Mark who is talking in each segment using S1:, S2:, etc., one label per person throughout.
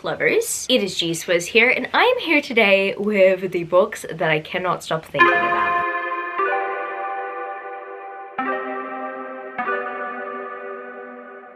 S1: book lovers, it is G-Swizz here, and I am here today with the books that I cannot stop thinking about.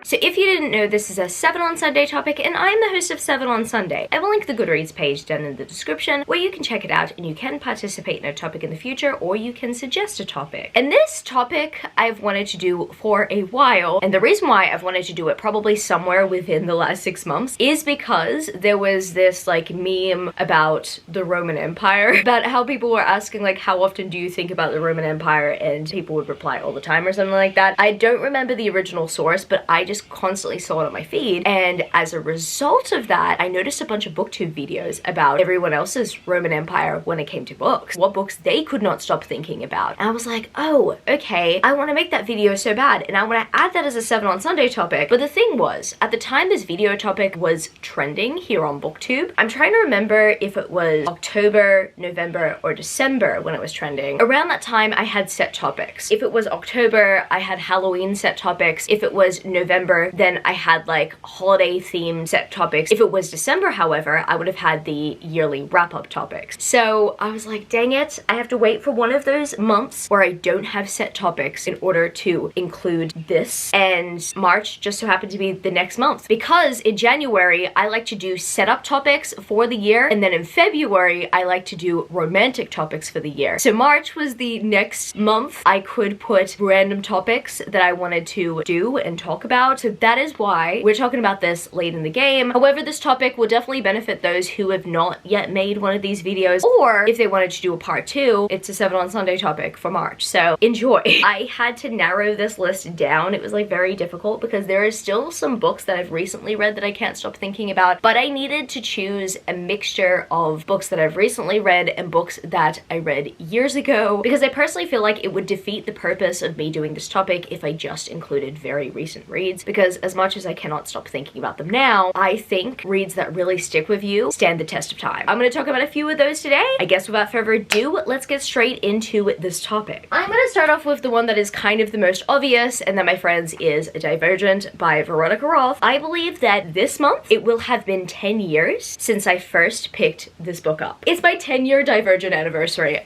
S1: So if you didn't know, this is a 7 on Sunday topic, and I'm the host of 7 on Sunday. I will link the Goodreads page down in the description where you can check it out and you can participate in a topic in the future, or you can suggest a topic. And this topic I've wanted to do for a while, and the reason why I've wanted to do it probably somewhere within the last 6 months is because there was this like meme about the Roman Empire, about how people were asking like, how often do you think about the Roman Empire, and people would reply all the time or something like that. I don't remember the original source, but I just constantly saw it on my feed, and as a result of that I noticed a bunch of booktube videos about everyone else's Roman Empire when it came to books, what books they could not stop thinking about, and I was like, oh okay, I want to make that video so bad, and I want to add that as a 7 on Sunday topic. But the thing was, at the time this video topic was trending here on booktube, I'm trying to remember if it was October, November, or December when it was trending. Around that time I had set topics. If it was October, I had Halloween set topics. If it was November, then I had like holiday themed set topics. If it was December, however, I would have had the yearly wrap-up topics. So I was like, dang it, I have to wait for one of those months where I don't have set topics in order to include this, and March just so happened to be the next month, because in January I like to do setup topics for the year, and then in February I like to do romantic topics for the year. So March was the next month I could put random topics that I wanted to do and talk about. So that is why we're talking about this late in the game. However, this topic will definitely benefit those who have not yet made one of these videos, or if they wanted to do a part 2, it's a 7 on Sunday topic for March. So enjoy. I had to narrow this list down. It was like very difficult because there is still some books that I've recently read that I can't stop thinking about, but I needed to choose a mixture of books that I've recently read and books that I read years ago, because I personally feel like it would defeat the purpose of me doing this topic if I just included very recent reads, because as much as I cannot stop thinking about them now, I think reads that really stick with you stand the test of time. I'm going to talk about a few of those today. I guess without further ado, let's get straight into this topic. I'm going to start off with the one that is kind of the most obvious, and that, my friends, is Divergent by Veronica Roth. I believe that this month it will have been 10 years since I first picked this book up. It's my 10-year Divergent anniversary.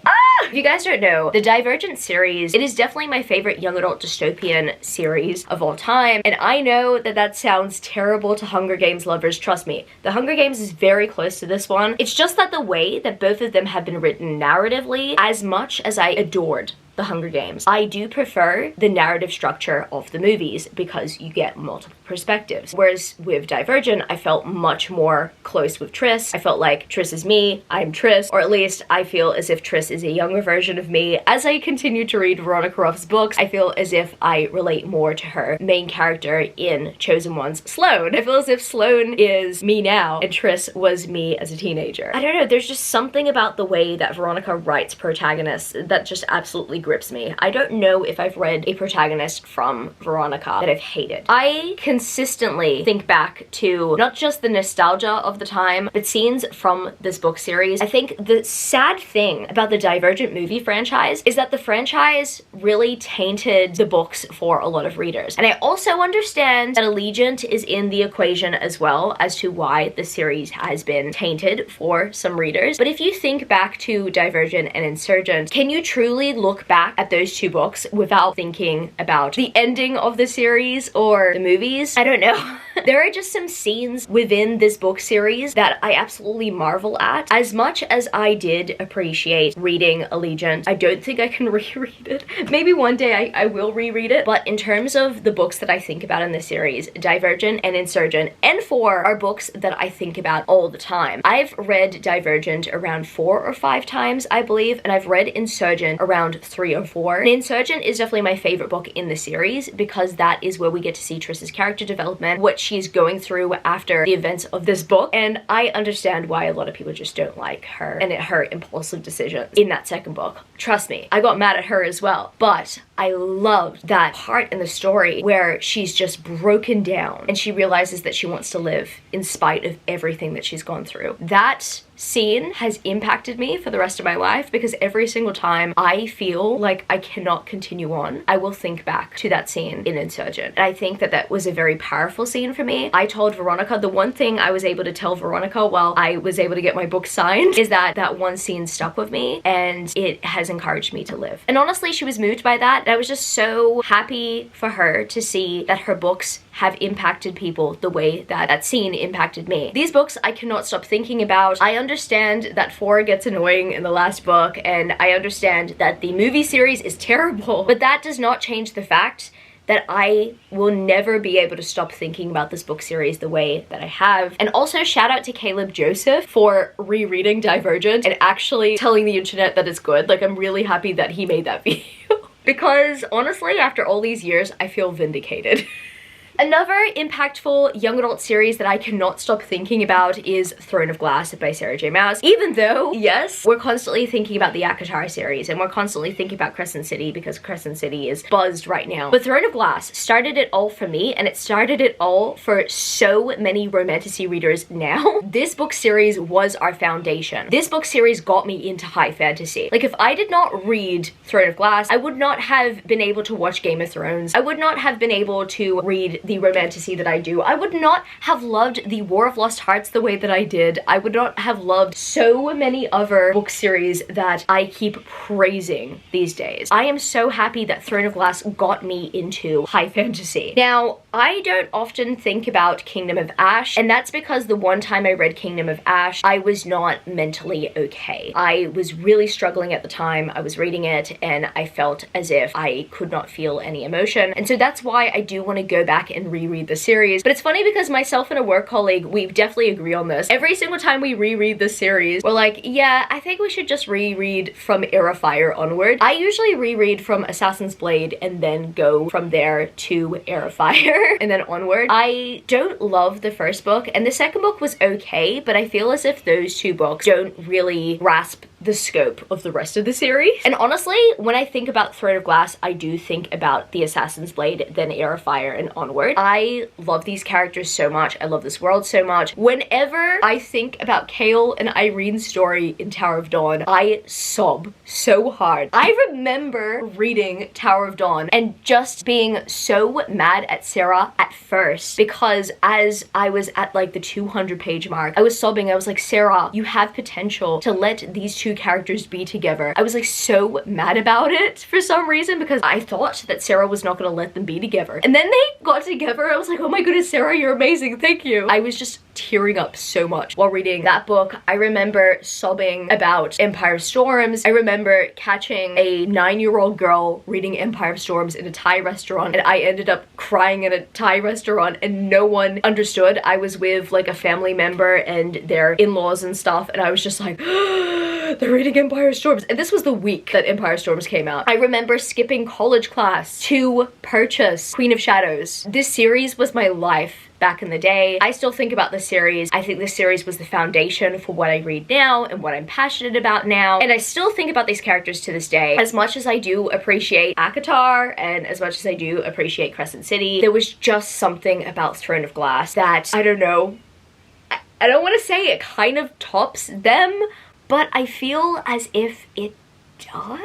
S1: If you guys don't know, the Divergent series, it is definitely my favorite young adult dystopian series of all time, and I know that that sounds terrible to Hunger Games lovers. Trust me, The Hunger Games is very close to this one. It's just that the way that both of them have been written narratively, as much as I adored The Hunger Games, I do prefer the narrative structure of the movies because you get multiple perspectives. Whereas with Divergent, I felt much more close with Tris. I felt like Tris is me, I'm Tris, or at least I feel as if Tris is a younger version of me. As I continue to read Veronica Roth's books, I feel as if I relate more to her main character in Chosen One's Sloane. I feel as if Sloane is me now and Tris was me as a teenager. I don't know, there's just something about the way that Veronica writes protagonists that just absolutely grips me. I don't know if I've read a protagonist from Veronica that I've hated. I consistently think back to not just the nostalgia of the time, but scenes from this book series. I think the sad thing about the Divergent movie franchise is that the franchise really tainted the books for a lot of readers. And I also understand that Allegiant is in the equation as well as to why the series has been tainted for some readers. But if you think back to Divergent and Insurgent, can you truly look back at those two books without thinking about the ending of the series or the movies? I don't know. There are just some scenes within this book series that I absolutely marvel at. As much as I did appreciate reading Allegiant, I don't think I can reread it. Maybe one day I will reread it, but in terms of the books that I think about in this series, Divergent and Insurgent and 4 are books that I think about all the time. I've read Divergent around 4 or 5 times, I believe, and I've read Insurgent around 3 or 4. And Insurgent is definitely my favorite book in the series because that is where we get to see Tris's character development, what she's going through after the events of this book, and I understand why a lot of people just don't like her and her impulsive decisions in that second book. Trust me, I got mad at her as well, but I loved that part in the story where she's just broken down and she realizes that she wants to live in spite of everything that she's gone through. That scene has impacted me for the rest of my life, because every single time I feel like I cannot continue on, I will think back to that scene in Insurgent. And I think that that was a very powerful scene for me. I told Veronica, the one thing I was able to tell Veronica while I was able to get my book signed is that that one scene stuck with me and it has encouraged me to live. And honestly, she was moved by that. I was just so happy for her to see that her books have impacted people the way that that scene impacted me. These books I cannot stop thinking about. I understand that 4 gets annoying in the last book, and I understand that the movie series is terrible, but that does not change the fact that I will never be able to stop thinking about this book series the way that I have. And also shout out to Caleb Joseph for rereading Divergent and actually telling the internet that it's good. Like, I'm really happy that he made that video. Because honestly, after all these years, I feel vindicated. Another impactful young adult series that I cannot stop thinking about is Throne of Glass by Sarah J Maas. Even though, yes, we're constantly thinking about the ACOTAR series and we're constantly thinking about Crescent City because Crescent City is buzzed right now. But Throne of Glass started it all for me, and it started it all for so many romantasy readers now. This book series was our foundation. This book series got me into high fantasy. Like, if I did not read Throne of Glass, I would not have been able to watch Game of Thrones. I would not have been able to read the romantasy that I do. I would not have loved the War of Lost Hearts the way that I did. I would not have loved so many other book series that I keep praising these days. I am so happy that Throne of Glass got me into high fantasy. Now, I don't often think about Kingdom of Ash, and that's because the one time I read Kingdom of Ash, I was not mentally okay. I was really struggling at the time I was reading it, and I felt as if I could not feel any emotion. And so that's why I do want to go back and reread the series. But it's funny because myself and a work colleague, we definitely agree on this. Every single time we reread the series, we're like, yeah, I think we should just reread from Era Fire onward. I usually reread from Assassin's Blade and then go from there to Era Fire and then onward. I don't love the first book, and the second book was okay, but I feel as if those two books don't really grasp the scope of the rest of the series. And honestly, when I think about Throne of Glass, I do think about the Assassin's Blade, then Era Fire and onward. I love these characters so much. I love this world so much. Whenever I think about Chaol and Irene's story in Tower of Dawn, I sob so hard. I remember reading Tower of Dawn and just being so mad at Sarah at first, because as I was at like the 200 page mark, I was sobbing. I was like, Sarah, you have potential to let these two characters be together. I was like so mad about it for some reason, because I thought that Sarah was not gonna let them be together. And then they got together. I was like, oh my goodness, Sarah, you're amazing, thank you. I was just tearing up so much while reading that book. I remember sobbing about Empire of Storms. I remember catching a 9-year-old girl reading Empire of Storms in a Thai restaurant, and I ended up crying in a Thai restaurant and no one understood. I was with like a family member and their in-laws and stuff, and I was just like, they're reading Empire of Storms. And this was the week that Empire of Storms came out. I remember skipping college class to purchase Queen of Shadows. This series was my life back in the day. I still think about this series. I think this series was the foundation for what I read now and what I'm passionate about now. And I still think about these characters to this day. As much as I do appreciate ACOTAR and as much as I do appreciate Crescent City, there was just something about Throne of Glass that, I don't know, I don't want to say it kind of tops them, but I feel as if it does.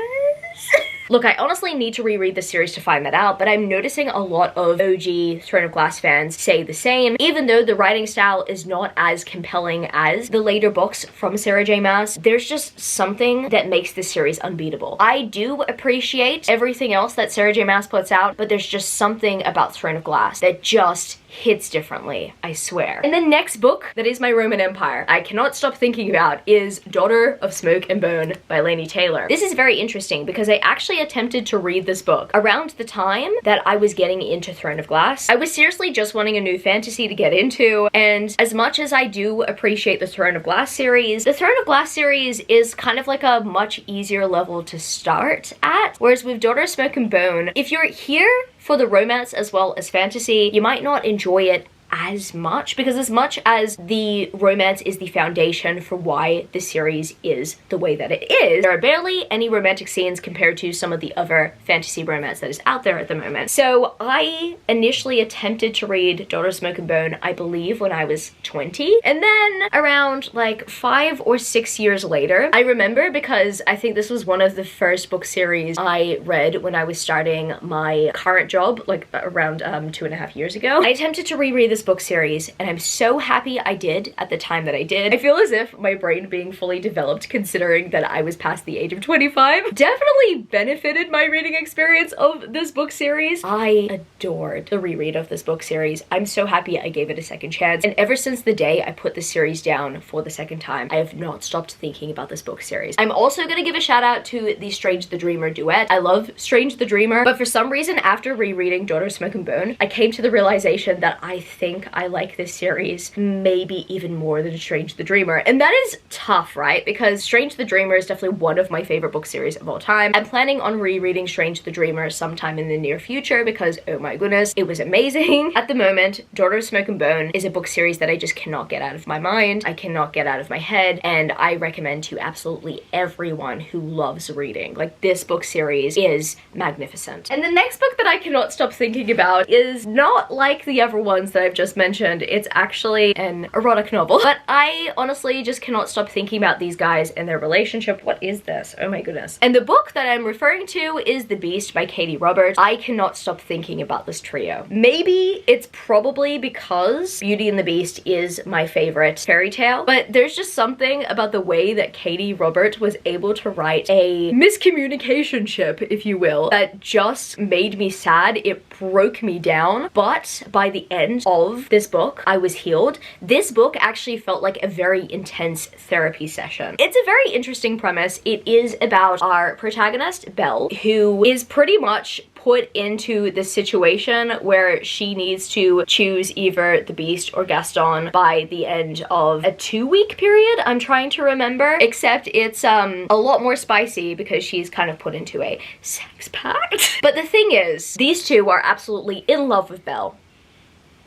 S1: Look, I honestly need to reread the series to find that out, but I'm noticing a lot of OG Throne of Glass fans say the same, even though the writing style is not as compelling as the later books from Sarah J Maas. There's just something that makes this series unbeatable. I do appreciate everything else that Sarah J Maas puts out, but there's just something about Throne of Glass that just hits differently, I swear. And the next book that is my Roman Empire I cannot stop thinking about is Daughter of Smoke and Bone by Laini Taylor. This is very interesting because I actually attempted to read this book around the time that I was getting into Throne of Glass. I was seriously just wanting a new fantasy to get into, and as much as I do appreciate the Throne of Glass series, the Throne of Glass series is kind of like a much easier level to start at, whereas with Daughter of Smoke and Bone, if you're here for the romance as well as fantasy, you might not enjoy it as much, because as much as the romance is the foundation for why the series is the way that it is, there are barely any romantic scenes compared to some of the other fantasy romance that is out there at the moment. So I initially attempted to read Daughter of Smoke and Bone, I believe, when I was 20, and then around like 5 or 6 years later, I remember, because I think this was one of the first book series I read when I was starting my current job, like around 2.5 years ago. I attempted to reread this book series, and I'm so happy I did at the time that I did. I feel as if my brain being fully developed, considering that I was past the age of 25, definitely benefited my reading experience of this book series. I adored the reread of this book series. I'm so happy I gave it a second chance, and ever since the day I put the series down for the second time, I have not stopped thinking about this book series. I'm also gonna give a shout out to the Strange the Dreamer duet. I love Strange the Dreamer, but for some reason after rereading Daughter of Smoke and Bone, I came to the realization that I think I like this series maybe even more than Strange the Dreamer. And that is tough, right? Because Strange the Dreamer is definitely one of my favorite book series of all time. I'm planning on rereading Strange the Dreamer sometime in the near future because, oh my goodness, it was amazing. At the moment, Daughter of Smoke and Bone is a book series that I just cannot get out of my mind. I cannot get out of my head, and I recommend to absolutely everyone who loves reading. Like, this book series is magnificent. And the next book that I cannot stop thinking about is not like the other ones that I've just mentioned. It's actually an erotic novel, but I honestly just cannot stop thinking about these guys and their relationship. What is this? Oh my goodness. And the book that I'm referring to is The Beast by Katee Robert. I cannot stop thinking about this trio. Maybe it's probably because Beauty and the Beast is my favorite fairy tale, but there's just something about the way that Katee Robert was able to write a miscommunication ship, if you will, that just made me sad. It broke me down, but by the end of this book, I was healed. This book actually felt like a very intense therapy session. It's a very interesting premise. It is about our protagonist, Belle, who is pretty much put into this situation where she needs to choose either the Beast or Gaston by the end of a 2-week period, I'm trying to remember, except it's a lot more spicy because she's kind of put into a sex pact. But the thing is, these two are absolutely in love with Belle,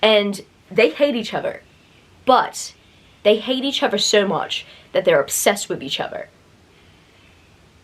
S1: and they hate each other, but they hate each other so much that they're obsessed with each other.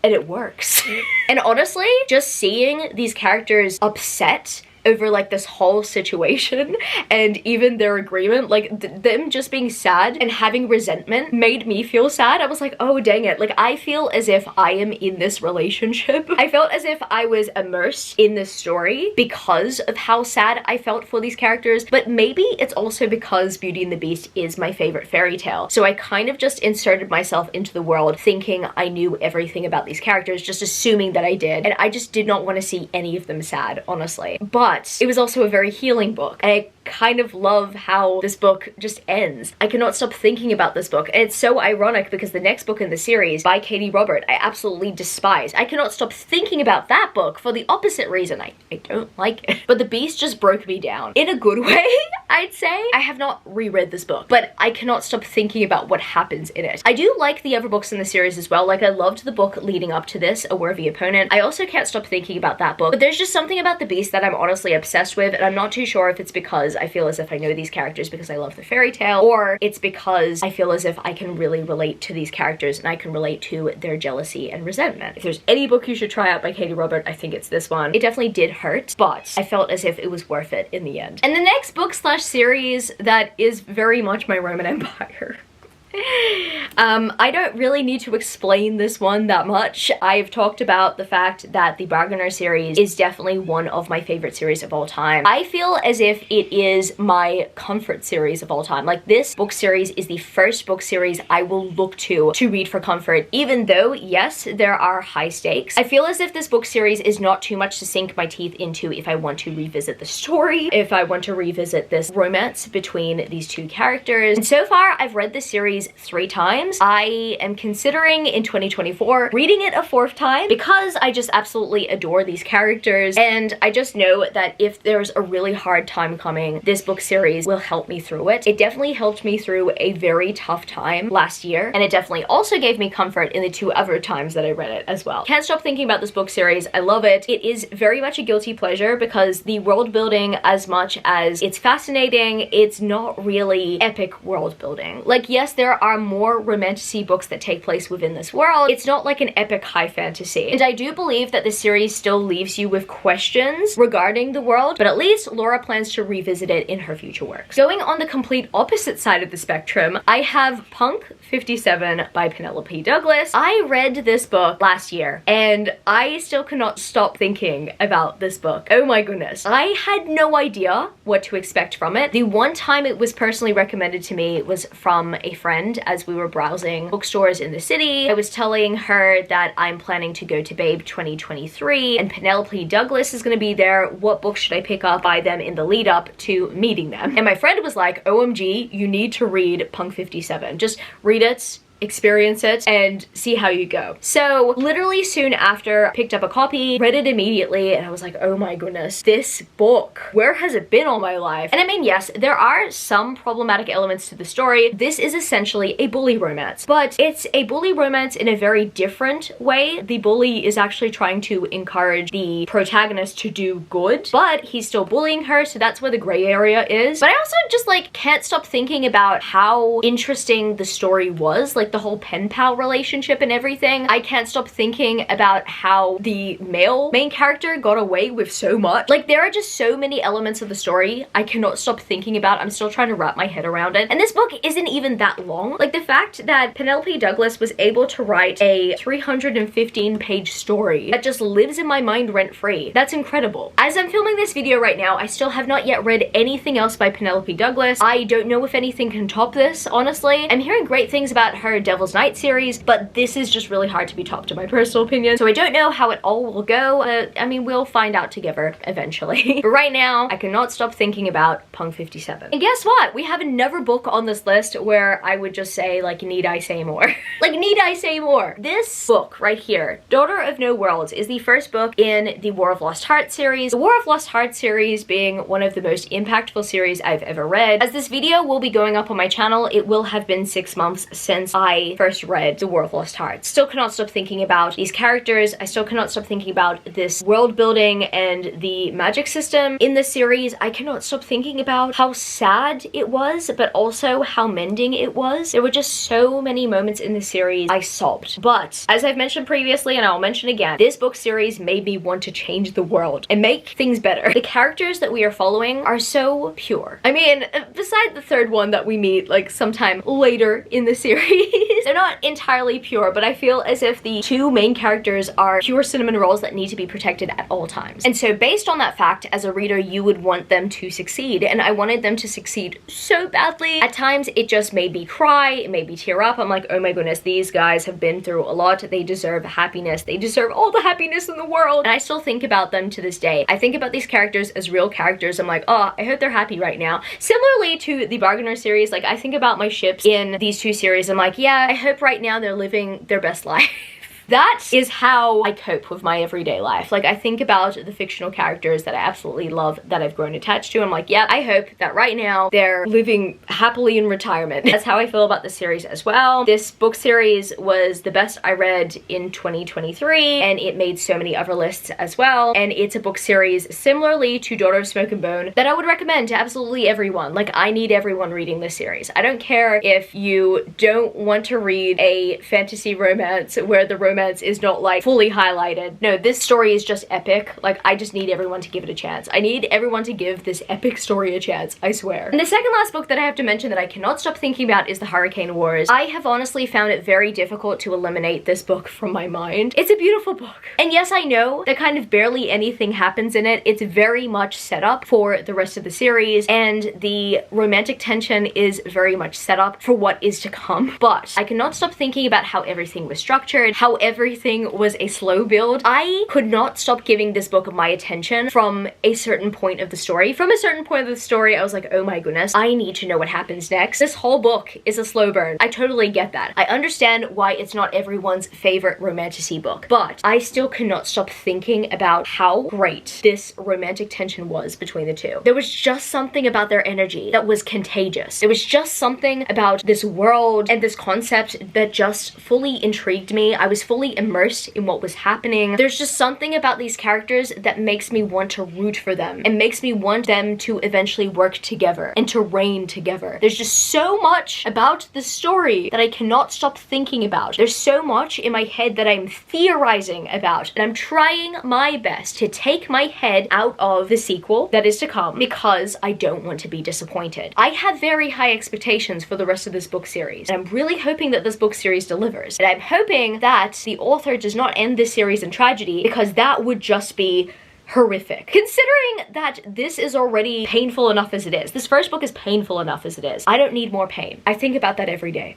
S1: And it works. And honestly, just seeing these characters upset over like this whole situation and even their agreement, like them just being sad and having resentment made me feel sad. I was like, oh dang it, like I feel as if I am in this relationship. I felt as if I was immersed in this story because of how sad I felt for these characters, but maybe it's also because Beauty and the Beast is my favorite fairy tale. So I kind of just inserted myself into the world thinking I knew everything about these characters, just assuming that I did, and I just did not want to see any of them sad, honestly. But it was also a very healing book. I kind of love how this book just ends. I cannot stop thinking about this book, and it's so ironic because the next book in the series by Katee Robert I absolutely despise. I cannot stop thinking about that book for the opposite reason. I don't like it. But The Beast just broke me down in a good way, I'd say. I have not reread this book, but I cannot stop thinking about what happens in it. I do like the other books in the series as well. Like, I loved the book leading up to this, A Worthy Opponent. I also can't stop thinking about that book, but there's just something about The Beast that I'm honestly obsessed with, and I'm not too sure if it's because I feel as if I know these characters because I love the fairy tale, or it's because I feel as if I can really relate to these characters and I can relate to their jealousy and resentment. If there's any book you should try out by Katee Robert, I think it's this one. It definitely did hurt, but I felt as if it was worth it in the end. And the next book slash series that is very much my Roman Empire. I don't really need to explain this one that much. I've talked about the fact that the Bargainer series is definitely one of my favorite series of all time. I feel as if it is my comfort series of all time. Like, this book series is the first book series I will look to read for comfort, even though, yes, there are high stakes. I feel as if this book series is not too much to sink my teeth into if I want to revisit the story, if I want to revisit this romance between these two characters. And so far, I've read this series 3 times. times. I am considering in 2024 reading it a 4th time because I just absolutely adore these characters, and I just know that if there's a really hard time coming, this book series will help me through it. It definitely helped me through a very tough time last year, and it definitely also gave me comfort in the 2 other times that I read it as well. Can't stop thinking about this book series. I love it. It is very much a guilty pleasure because the world building, as much as it's fascinating, it's not really epic world building. Like, yes, there are more romantasy books that take place within this world. It's not like an epic high fantasy. And I do believe that the series still leaves you with questions regarding the world, but at least Laura plans to revisit it in her future works. Going on the complete opposite side of the spectrum, I have Punk 57 by Penelope Douglas. I read this book last year, and I still cannot stop thinking about this book. Oh my goodness. I had no idea what to expect from it. The one time it was personally recommended to me was from a friend as we were browsing bookstores in the city. I was telling her that I'm planning to go to Babe 2023 and Penelope Douglas is gonna be there. What books should I pick up by them in the lead up to meeting them? And my friend was like, OMG, you need to read Punk 57. Just read it, experience it, and see how you go. So literally soon after, I picked up a copy, read it immediately, and I was like, oh my goodness, this book, where has it been all my life? And I mean, yes, there are some problematic elements to the story. This is essentially a bully romance, but it's a bully romance in a very different way. The bully is actually trying to encourage the protagonist to do good, but he's still bullying her, so that's where the gray area is. But I also just like can't stop thinking about how interesting the story was, like the whole pen pal relationship and everything. I can't stop thinking about how the male main character got away with so much. Like, there are just so many elements of the story I cannot stop thinking about. I'm still trying to wrap my head around it. And this book isn't even that long. Like, the fact that Penelope Douglas was able to write a 315-page story that just lives in my mind rent-free, that's incredible. As I'm filming this video right now, I still have not yet read anything else by Penelope Douglas. I don't know if anything can top this, honestly. I'm hearing great things about her Devil's Night series, but this is just really hard to be topped in my personal opinion. So I don't know how it all will go. I mean, we'll find out together eventually. But right now, I cannot stop thinking about Punk 57. And guess what? We have another book on this list where I would just say, like, need I say more? Like, need I say more? This book right here, Daughter of No Worlds, is the first book in the War of Lost Hearts series. The War of Lost Hearts series being one of the most impactful series I've ever read. As this video will be going up on my channel, it will have been 6 months since I first read The War of Lost Hearts. Still cannot stop thinking about these characters. I still cannot stop thinking about this world building and the magic system in the series. I cannot stop thinking about how sad it was, but also how mending it was. There were just so many moments in the series I sobbed. But as I've mentioned previously, and I'll mention again, this book series made me want to change the world and make things better. The characters that we are following are so pure. I mean, beside the 3rd one that we meet like sometime later in the series, they're not entirely pure, but I feel as if the 2 main characters are pure cinnamon rolls that need to be protected at all times. And so based on that fact, as a reader, you would want them to succeed, and I wanted them to succeed so badly. At times, it just made me cry, it made me tear up. I'm like, oh my goodness, these guys have been through a lot. They deserve happiness. They deserve all the happiness in the world. And I still think about them to this day. I think about these characters as real characters. I'm like, oh, I hope they're happy right now. Similarly to the Bargainer series, like, I think about my ships in these 2 series. I'm like, yeah, I hope right now they're living their best life. That is how I cope with my everyday life. Like, I think about the fictional characters that I absolutely love, that I've grown attached to. I'm like, yeah, I hope that right now they're living happily in retirement. That's how I feel about the series as well. This book series was the best I read in 2023, and it made so many other lists as well. And it's a book series similarly to Daughter of Smoke and Bone that I would recommend to absolutely everyone. Like, I need everyone reading this series. I don't care if you don't want to read a fantasy romance where the romance is not like fully highlighted. No, this story is just epic. Like, I just need everyone to give it a chance. I need everyone to give this epic story a chance, I swear. And the second last book that I have to mention that I cannot stop thinking about is The Hurricane Wars. I have honestly found it very difficult to eliminate this book from my mind. It's a beautiful book. And yes, I know that kind of barely anything happens in it. It's very much set up for the rest of the series, and the romantic tension is very much set up for what is to come. But I cannot stop thinking about how everything was structured, how everything was a slow build. I could not stop giving this book my attention from a certain point of the story. From a certain point of the story, I was like, oh my goodness, I need to know what happens next. This whole book is a slow burn. I totally get that. I understand why it's not everyone's favorite romantasy book, but I still cannot stop thinking about how great this romantic tension was between the two. There was just something about their energy that was contagious. There was just something about this world and this concept that just fully intrigued me. I was fully immersed in what was happening. There's just something about these characters that makes me want to root for them and makes me want them to eventually work together and to reign together. There's just so much about the story that I cannot stop thinking about. There's so much in my head that I'm theorizing about, and I'm trying my best to take my head out of the sequel that is to come because I don't want to be disappointed. I have very high expectations for the rest of this book series, and I'm really hoping that this book series delivers. And I'm hoping that the author does not end this series in tragedy, because that would just be horrific. Considering that this is already painful enough as it is. This first book is painful enough as it is. I don't need more pain. I think about that every day.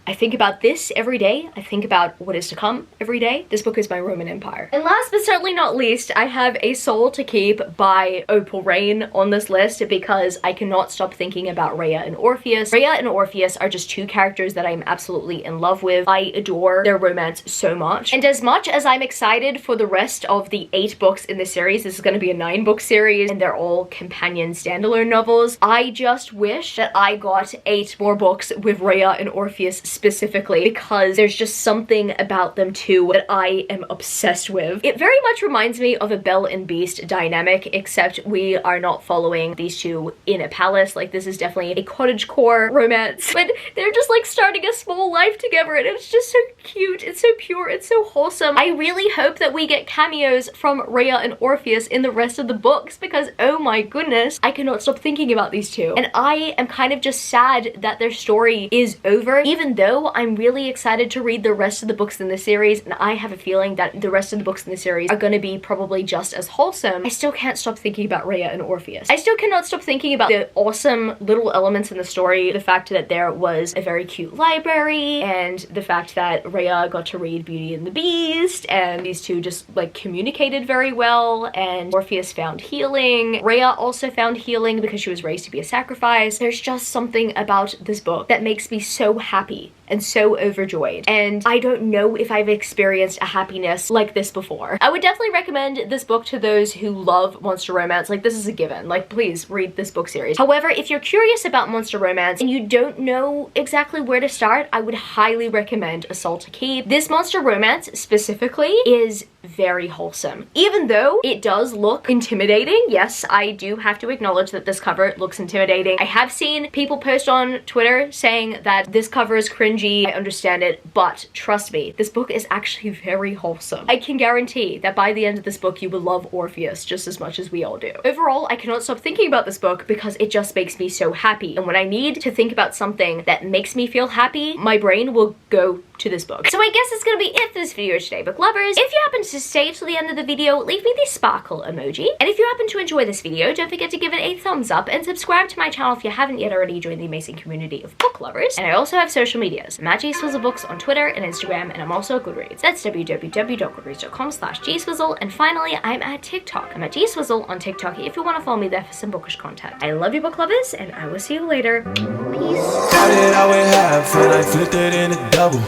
S1: I think about this every day. I think about what is to come every day. This book is my Roman Empire. And last but certainly not least, I have A Soul to Keep by Opal Reign on this list because I cannot stop thinking about Rhea and Orpheus. Rhea and Orpheus are just two characters that I'm absolutely in love with. I adore their romance so much. And as much as I'm excited for the rest of the 8 books in this series, this is going to be a 9-book series and they're all companion standalone novels, I just wish that I got 8 more books with Rhea and Orpheus specifically, because there's just something about them too that I am obsessed with. It very much reminds me of a Belle and Beast dynamic, except we are not following these two in a palace. Like, this is definitely a cottagecore romance, but they're just like starting a small life together, and it's just so cute, it's so pure, it's so wholesome. I really hope that we get cameos from Rhea and Orpheus in the rest of the books, because oh my goodness, I cannot stop thinking about these two. And I am kind of just sad that their story is over, even though I'm really excited to read the rest of the books in the series, and I have a feeling that the rest of the books in the series are going to be probably just as wholesome. I still can't stop thinking about Rhea and Orpheus. I still cannot stop thinking about the awesome little elements in the story, the fact that there was a very cute library, and the fact that Rhea got to read Beauty and the Beast, and these two just like communicated very well, and Orpheus found healing. Rhea also found healing because she was raised to be a sacrifice. There's just something about this book that makes me so happy and so overjoyed, and I don't know if I've experienced a happiness like this before. I would definitely recommend this book to those who love monster romance. Like, this is a given. Like, please read this book series. However, if you're curious about monster romance and you don't know exactly where to start, I would highly recommend A Soul to Keep. This monster romance specifically is very wholesome. Even though it does look intimidating, yes, I do have to acknowledge that this cover looks intimidating. I have seen people post on Twitter saying that this cover is cringy. I understand it, but trust me, this book is actually very wholesome. I can guarantee that by the end of this book, you will love Orpheus just as much as we all do. Overall, I cannot stop thinking about this book because it just makes me so happy. And when I need to think about something that makes me feel happy, my brain will go to this book. So I guess it's gonna be it for this video today, book lovers. If you happen to stay till the end of the video, leave me the sparkle emoji. And if you happen to enjoy this video, don't forget to give it a thumbs up and subscribe to my channel if you haven't yet already joined the amazing community of book lovers. And I also have social medias. I'm at GSwizzleBooks on Twitter and Instagram, and I'm also at Goodreads. That's www.goodreads.com/gswizzle. And finally, I'm at TikTok. I'm at GSwizzle on TikTok if you want to follow me there for some bookish content. I love you, book lovers, and I will see you later. Peace.
S2: Started out with half and I flipped it in a double.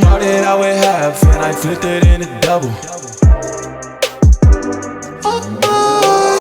S2: Started out with half and I flipped it in a double.